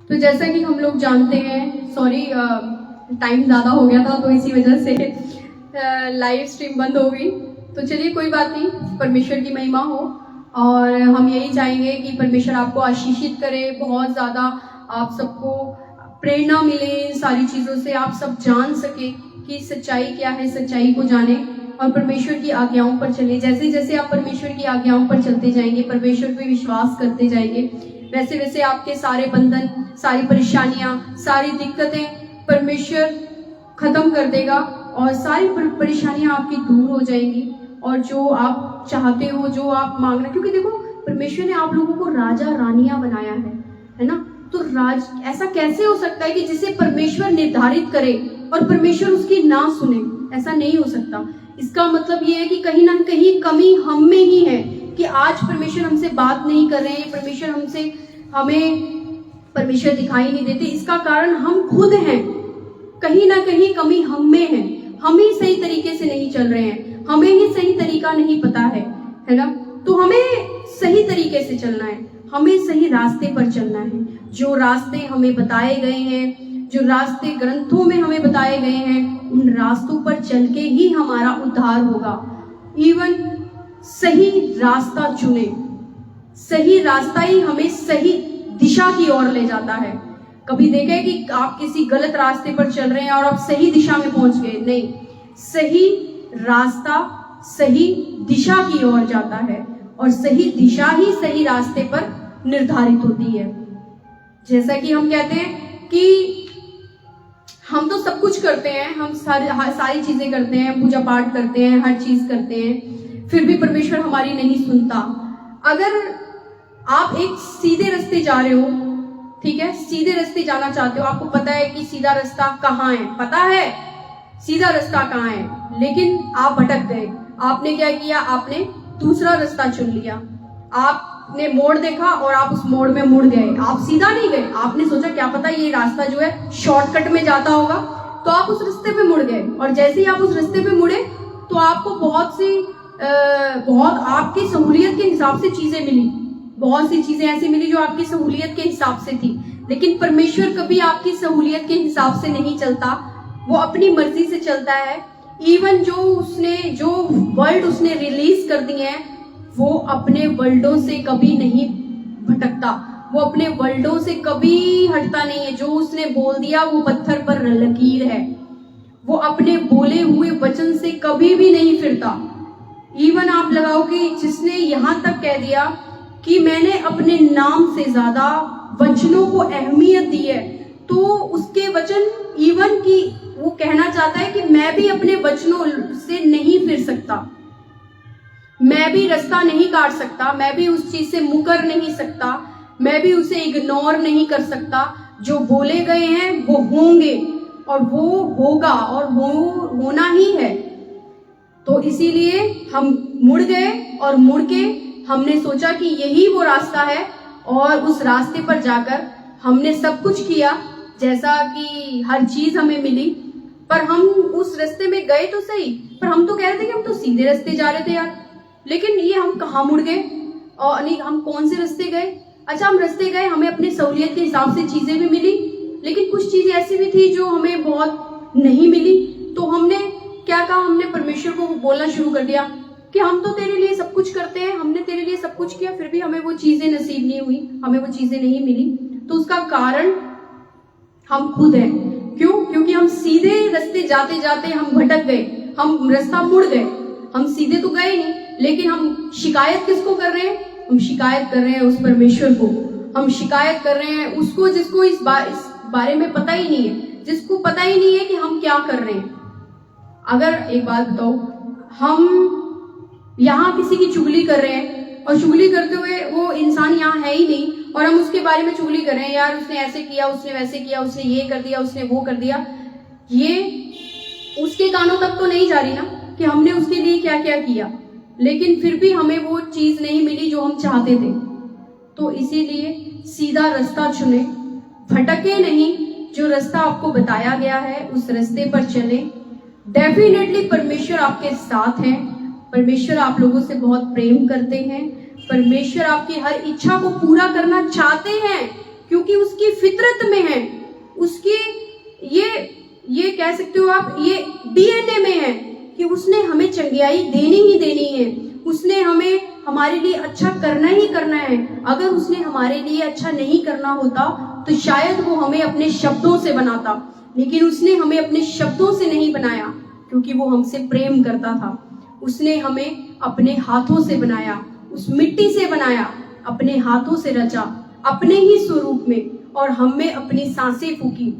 तो जैसा कि हम लोग जानते हैं, सॉरी टाइम ज़्यादा हो गया था तो इसी वजह से लाइव स्ट्रीम बंद हो गई। तो चलिए कोई बात नहीं, परमेश्वर की महिमा हो। और हम यही चाहेंगे कि परमेश्वर आपको आशीषित करे, बहुत ज़्यादा आप सबको प्रेरणा मिले इन सारी चीज़ों से, आप सब जान सके कि सच्चाई क्या है, सच्चाई को जाने और परमेश्वर की आज्ञाओं पर चले। जैसे जैसे आप परमेश्वर की आज्ञाओं पर चलते जाएंगे, परमेश्वर पे विश्वास करते जाएंगे, वैसे वैसे आपके सारे बंधन, सारी परेशानियां, सारी दिक्कतें परमेश्वर खत्म कर देगा और सारी परेशानियां आपकी दूर हो जाएंगी। और जो आप चाहते हो, जो आप मांग रहे, क्योंकि देखो परमेश्वर ने आप लोगों को राजा रानियां बनाया है ना। तो ऐसा कैसे हो सकता है कि जिसे परमेश्वर निर्धारित करे और परमेश्वर उसकी ना सुने? ऐसा नहीं हो सकता। इसका मतलब ये है कि कहीं ना कहीं कमी हम में ही है कि आज परमेश्वर हमसे बात नहीं कर रहे हैं, परमेश्वर हमें परमेश्वर दिखाई नहीं देते। इसका कारण हम खुद हैं। कहीं ना कहीं कमी हम में है, हम ही सही तरीके से नहीं चल रहे हैं, हमें ही सही तरीका नहीं पता है ना। तो हमें सही तरीके से चलना है, हमें सही रास्ते पर चलना है। जो रास्ते हमें बताए गए हैं, जो रास्ते ग्रंथों में हमें बताए गए हैं, उन रास्तों पर चल के ही हमारा उद्धार होगा। इवन सही रास्ता चुने, सही रास्ता ही हमें सही दिशा की ओर ले जाता है। कभी देखे कि आप किसी गलत रास्ते पर चल रहे हैं और आप सही दिशा में पहुंच गए? नहीं, सही रास्ता सही दिशा की ओर जाता है और सही दिशा ही सही रास्ते पर निर्धारित होती है। जैसा कि हम कहते हैं कि हम तो सब कुछ करते हैं, हम सारी चीजें करते हैं, पूजा पाठ करते हैं, हर चीज करते हैं, फिर भी परमेश्वर हमारी नहीं सुनता। अगर आप एक सीधे रास्ते जा रहे हो, ठीक है, सीधे रास्ते जाना चाहते हो, आपको पता है कि सीधा रास्ता कहाँ है, पता है सीधा रास्ता कहाँ है, लेकिन आप भटक गए। आपने क्या किया? आपने दूसरा रास्ता चुन लिया। आपने मोड़ देखा और आप उस मोड़ में मुड़ गए। आप सीधा नहीं गए, आपने सोचा क्या पता ये रास्ता जो है शॉर्टकट में जाता होगा, तो आप उस रास्ते पे मुड़ गए। और जैसे ही आप उस रास्ते पे मुड़े तो आपको बहुत आपकी सहूलियत के हिसाब से चीजें मिली, बहुत सी चीजें ऐसी मिली जो आपकी सहूलियत के हिसाब से थी। लेकिन परमेश्वर कभी आपकी सहूलियत के हिसाब से नहीं चलता, वो अपनी मर्जी से चलता है। इवन जो वर्ड उसने रिलीज कर दिए हैं, वो अपने वर्ल्डों से कभी नहीं भटकता, वो अपने वर्ल्डों से कभी हटता नहीं है। जो उसने बोल दिया वो पत्थर पर लकीर है, वो अपने बोले हुए वचन से कभी भी नहीं फिरता। इवन आप लगाओ कि जिसने यहाँ तक कह दिया कि मैंने अपने नाम से ज्यादा वचनों को अहमियत दी है, तो उसके वचन इवन की वो कहना चाहता है कि मैं भी अपने वचनों से नहीं फिर सकता, मैं भी रास्ता नहीं काट सकता, मैं भी उस चीज से मुकर नहीं सकता, मैं भी उसे इग्नोर नहीं कर सकता। जो बोले गए हैं वो होंगे और वो होगा और होना ही है। तो इसीलिए हम मुड़ गए और मुड़ के हमने सोचा कि यही वो रास्ता है और उस रास्ते पर जाकर हमने सब कुछ किया, जैसा कि हर चीज हमें मिली। पर हम उस रास्ते में गए तो सही, पर हम तो कह रहे थे कि हम तो सीधे रास्ते जा रहे थे यार, लेकिन ये हम कहाँ मुड़ गए और नहीं, हम कौन से रास्ते गए? अच्छा, हम रास्ते गए, हमें अपनी सहूलियत के हिसाब से चीजें भी मिली, लेकिन कुछ चीजें ऐसी भी थी जो हमें बहुत नहीं मिली। तो हमने क्या कहा? हमने परमेश्वर को बोलना शुरू कर दिया कि हम तो तेरे लिए सब कुछ करते हैं, हमने तेरे लिए सब कुछ किया, फिर भी हमें वो चीजें नसीब नहीं हुई, हमें वो चीजें नहीं मिली। तो उसका कारण हम खुद हैं। क्यों? क्योंकि हम सीधे रास्ते जाते जाते हम भटक गए, हम रास्ता मुड़ गए। हम सीधे तो गए नहीं, लेकिन हम शिकायत किसको कर रहे हैं? हम शिकायत कर रहे हैं उस परमेश्वर को, हम शिकायत कर रहे हैं उसको जिसको इस बारे में पता ही नहीं है, जिसको पता ही नहीं है कि हम क्या कर रहे हैं। अगर एक बात बताओ, हम यहाँ किसी की चुगली कर रहे हैं और चुगली करते हुए वो इंसान यहाँ है ही नहीं और हम उसके बारे में चुगली कर रहे हैं, यार उसने ऐसे किया, उसने वैसे किया, उसने ये कर दिया, उसने वो कर दिया। ये उसके कानों तक तो नहीं जा रही ना कि हमने उसके लिए क्या क्या किया, लेकिन फिर भी हमें वो चीज नहीं मिली जो हम चाहते थे। तो इसीलिए सीधा रास्ता चुने, भटके नहीं, जो रास्ता आपको बताया गया है उस रास्ते पर चले। डेफिनेटली परमेश्वर आपके साथ है, परमेश्वर आप लोगों से बहुत प्रेम करते हैं, परमेश्वर आपकी हर इच्छा को पूरा करना चाहते हैं, क्योंकि उसकी फितरत में है, उसकी ये कह सकते हो आप, ये डीएनए में है कि उसने हमें चंगियाई देनी ही देनी है, उसने हमें हमारे लिए अच्छा करना ही करना है। अगर उसने हमारे लिए अच्छा नहीं करना होता तो शायद वो हमें अपने शब्दों से बनाता, लेकिन उसने हमें अपने शब्दों से नहीं बनाया, क्योंकि वो हमसे प्रेम करता था। उसने हमें अपने हाथों से बनाया, उस मिट्टी से बनाया, अपने हाथों से रचा, अपने ही स्वरूप में, और हम में अपनी सांसें फूकी,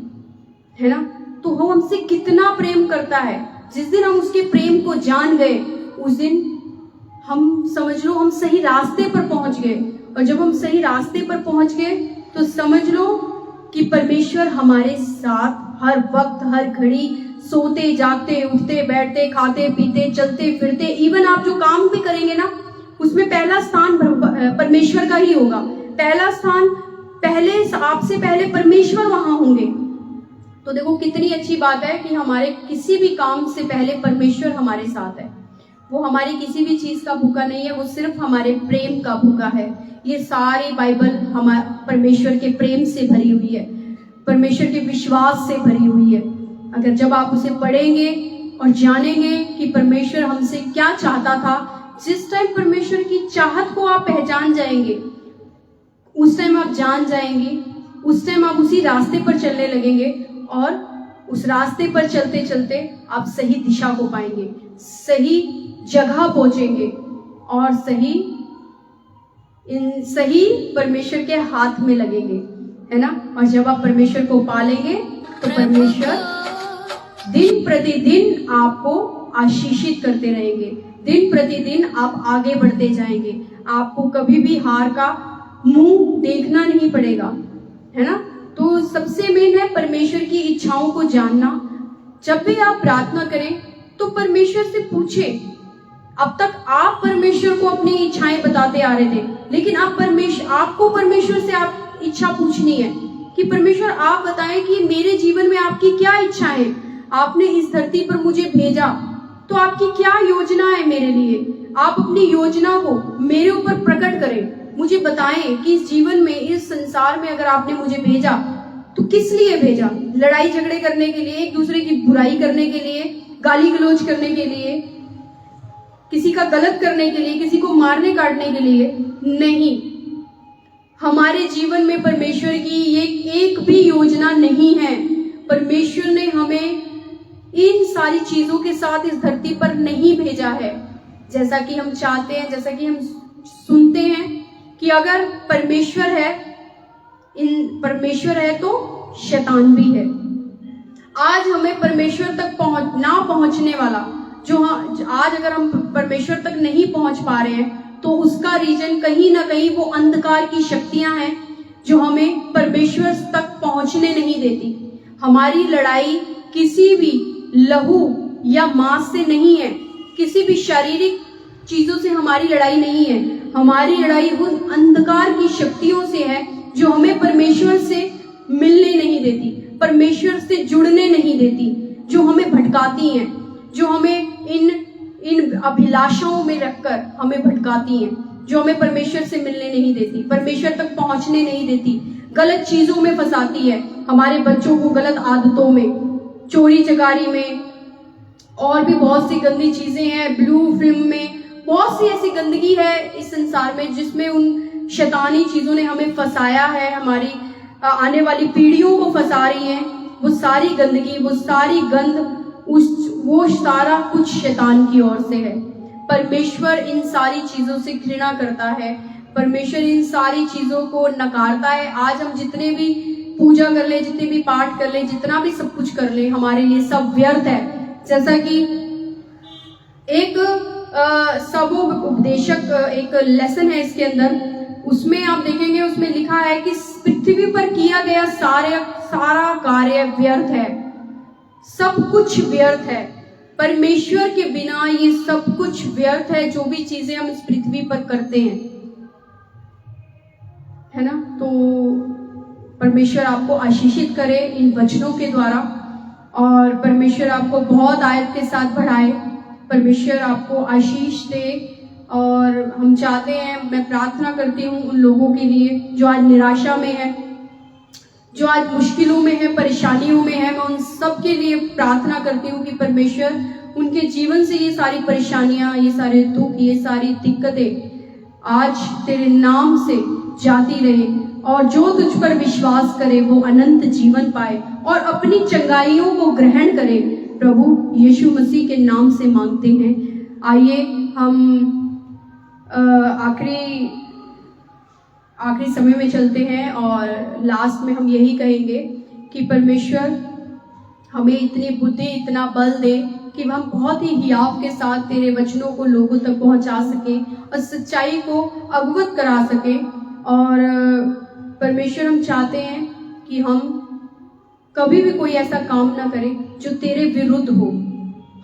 है ना। तो वो हमसे कितना प्रेम करता है। जिस दिन हम उसके प्रेम को जान गए, उस दिन हम समझ लो हम सही रास्ते पर पहुंच गए। और जब हम सही रास्ते पर पहुंच गए तो समझ लो कि परमेश्वर हमारे साथ हर वक्त, हर घड़ी, सोते जागते, उठते बैठते, खाते पीते, चलते फिरते, इवन आप जो काम भी करेंगे ना, उसमें पहला स्थान परमेश्वर का ही होगा। पहला स्थान पहले, आपसे पहले परमेश्वर वहां होंगे। तो देखो कितनी अच्छी बात है कि हमारे किसी भी काम से पहले परमेश्वर हमारे साथ है। वो हमारी किसी भी चीज का भूखा नहीं है, वो सिर्फ हमारे प्रेम का भूखा है। ये सारी बाइबल हमारे परमेश्वर के प्रेम से भरी हुई है, परमेश्वर के विश्वास से भरी हुई है। अगर जब आप उसे पढ़ेंगे और जानेंगे कि परमेश्वर हमसे क्या चाहता था, जिस टाइम परमेश्वर की चाहत को आप पहचान जाएंगे, उस टाइम आप जान जाएंगे, उस टाइम आप उसी रास्ते पर चलने लगेंगे, और उस रास्ते पर चलते चलते आप सही दिशा को पाएंगे, सही जगह पहुंचेंगे, और सही परमेश्वर के हाथ में लगेंगे, है ना। और जब आप परमेश्वर को पालेंगे तो परमेश्वर दिन प्रतिदिन आपको आशीषित करते रहेंगे, दिन प्रतिदिन आप आगे बढ़ते जाएंगे, आपको कभी भी हार का मुंह देखना नहीं पड़ेगा, है ना। तो सबसे मेन है परमेश्वर की इच्छाओं को जानना। जब भी आप प्रार्थना करें तो परमेश्वर से पूछें। अब तक आप परमेश्वर को अपनी इच्छाएं बताते आ रहे थे, लेकिन आपको परमेश्वर से आप इच्छा पूछनी है कि परमेश्वर आप बताएं कि मेरे जीवन में आपकी क्या इच्छा है। आपने इस धरती पर मुझे भेजा, तो आपकी क्या योजना है मेरे लिए। आप अपनी योजना को मेरे ऊपर प्रकट करें, मुझे बताएं कि इस जीवन में, इस संसार में अगर आपने मुझे भेजा तो किस लिए भेजा। लड़ाई झगड़े करने के लिए, एक दूसरे की बुराई करने के लिए, गाली गलौज करने के लिए, किसी का गलत करने के लिए, किसी को मारने काटने के लिए नहीं। हमारे जीवन में परमेश्वर की एक भी योजना नहीं है। परमेश्वर ने हमें इन सारी चीजों के साथ इस धरती पर नहीं भेजा है जैसा कि हम चाहते हैं, जैसा कि हम सुनते हैं कि अगर परमेश्वर है तो शैतान भी है। आज हमें परमेश्वर तक ना पहुंचने वाला, आज अगर हम परमेश्वर तक नहीं पहुंच पा रहे हैं, तो उसका रीजन कहीं ना कहीं वो अंधकार की शक्तियां हैं जो हमें परमेश्वर तक पहुंचने नहीं देती। हमारी लड़ाई किसी भी लहू या मांस से नहीं है, किसी भी शारीरिक चीजों से हमारी लड़ाई नहीं है। हमारी लड़ाई उन अंधकार की शक्तियों से है जो हमें परमेश्वर से मिलने नहीं देती, परमेश्वर से जुड़ने नहीं देती, जो हमें भटकाती हैं, जो हमें इन अभिलाषाओं में रखकर हमें भटकाती हैं, जो हमें परमेश्वर से मिलने नहीं देती, परमेश्वर तक पहुंचने नहीं देती, गलत चीजों में फंसाती है, हमारे बच्चों को गलत आदतों में, चोरी चकारी में, और भी बहुत सी गंदी चीजें हैं, ब्लू फिल्म में, बहुत सी ऐसी गंदगी है इस संसार में जिसमें उन शैतानी चीजों ने हमें फंसाया है, हमारी आने वाली पीढ़ियों को फंसा रही हैं। वो सारी गंदगी, वो सारी गंध, वो सारा कुछ शैतान की ओर से है। परमेश्वर इन सारी चीजों से घृणा करता है, परमेश्वर इन सारी चीजों को नकारता है। आज हम जितने भी पूजा कर ले, जितने भी पाठ कर ले, जितना भी सब कुछ कर ले, हमारे लिए सब व्यर्थ है। जैसा कि एक सबोपदेशक एक लेसन है इसके अंदर, उसमें आप देखेंगे, उसमें लिखा है कि पृथ्वी पर किया गया सारा कार्य व्यर्थ है, सब कुछ व्यर्थ है। परमेश्वर के बिना ये सब कुछ व्यर्थ है, जो भी चीजें हम इस पृथ्वी पर करते हैं, है ना। तो परमेश्वर आपको आशीषित करे इन वचनों के द्वारा, और परमेश्वर आपको बहुत आयत के साथ बढ़ाए, परमेश्वर आपको आशीष दे। और हम चाहते हैं, मैं प्रार्थना करती हूँ उन लोगों के लिए जो आज निराशा में है, जो आज मुश्किलों में है, परेशानियों में है, मैं उन सब के लिए प्रार्थना करती हूँ कि परमेश्वर उनके जीवन से ये सारी परेशानियां, ये सारे दुख, ये सारी दिक्कतें आज तेरे नाम से जाती रहे, और जो तुझ पर विश्वास करे वो अनंत जीवन पाए और अपनी चंगाइयों को ग्रहण करे। प्रभु यीशु मसीह के नाम से मांगते हैं। आइए हम आखिरी समय में चलते हैं और लास्ट में हम यही कहेंगे कि परमेश्वर हमें इतनी बुद्धि, इतना बल दे कि हम बहुत ही हियाव के साथ तेरे वचनों को लोगों तक पहुंचा सके और सच्चाई को अवगत करा सके। और परमेश्वर हम चाहते हैं कि हम कभी भी कोई ऐसा काम ना करें जो तेरे विरुद्ध हो।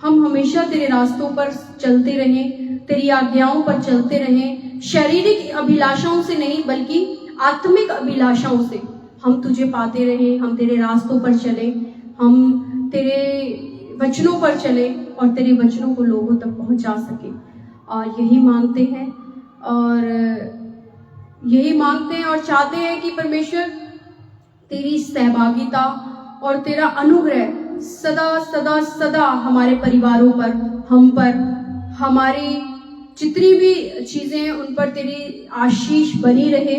हम हमेशा तेरे रास्तों पर चलते रहें, तेरी आज्ञाओं पर चलते रहें, शारीरिक अभिलाषाओं से नहीं बल्कि आत्मिक अभिलाषाओं से हम तुझे पाते रहें। हम तेरे रास्तों पर चले, हम तेरे वचनों पर चले और तेरे वचनों को लोगों तक पहुंचा सके। और यही मांगते हैं और चाहते हैं कि परमेश्वर तेरी सहभागिता और तेरा अनुग्रह सदा सदा सदा हमारे परिवारों पर, हम पर, हमारी जितनी भी चीजें उन पर तेरी आशीष बनी रहे।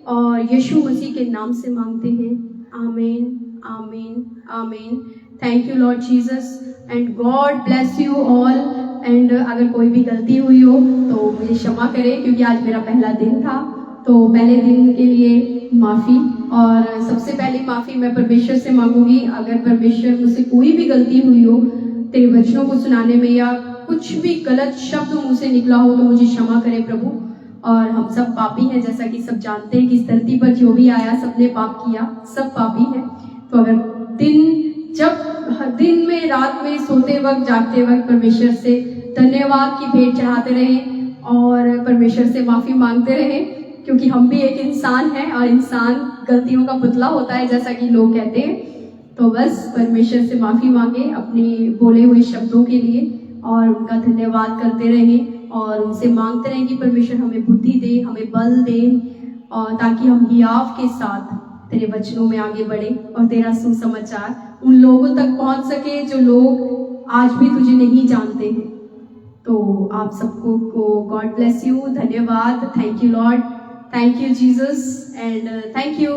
और यीशु मसीह के नाम से मांगते हैं। आमीन, आमीन, आमीन। Thank you Lord Jesus and God bless you all. And अगर कोई भी गलती हुई हो तो मुझे क्षमा करें, क्योंकि आज मेरा पहला दिन था। तो पहले दिन के लिए माफ़ी, और सबसे पहले माफ़ी मैं परमेश्वर से मांगूंगी। अगर परमेश्वर मुझसे कोई भी गलती हुई हो तेरे वचनों को सुनाने में, या कुछ भी गलत शब्द मुंह से निकला हो, तो मुझे क्षमा करे प्रभु। और हम सब पापी हैं, जैसा कि सब जानते हैं कि इस धरती पर जो भी आया सबने पाप किया, सब पापी हैं। तो अगर दिन में, रात में, सोते वक्त, जागते वक्त परमेश्वर से धन्यवाद की भेंट चढ़ाते रहें और परमेश्वर से माफ़ी मांगते रहें, क्योंकि हम भी एक इंसान हैं और इंसान गलतियों का पुतला होता है, जैसा कि लोग कहते हैं। तो बस परमेश्वर से माफ़ी मांगे अपने बोले हुए शब्दों के लिए और उनका धन्यवाद करते रहें और उनसे मांगते रहें कि परमेश्वर हमें बुद्धि दे, हमें बल दे, और ताकि हम हियाव के साथ तेरे वचनों में आगे बढ़े और तेरा सुसमाचार उन लोगों तक पहुंच सके जो लोग आज भी तुझे नहीं जानते हैं। तो आप सबको को गॉड ब्लेस यू। धन्यवाद। Thank you Lord, thank you Jesus and thank you.